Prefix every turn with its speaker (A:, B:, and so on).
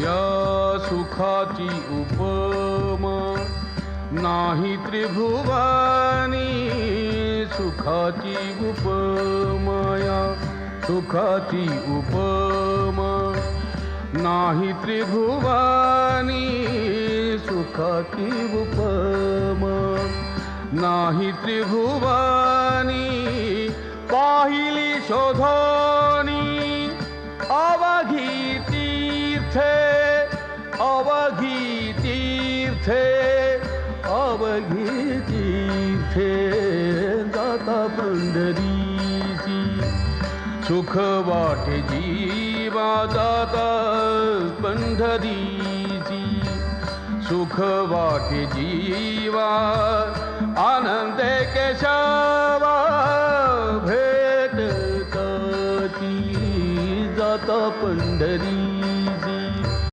A: या सुखाची उपमा नाही त्रिभुवानी, सुखाची उपमा या सुखाची उपमा नाही त्रिभुवानी, सुखाची उपमा नाही त्रिभुवानी. पाहिली शोधोनी अवघी तीर्थे, अवघी तीर्थे, अवघी तीर्थे जाता पंढरीची. सुख वाटे जीवा जाता पंढरीची, सुख वाटे जीवा आनंदे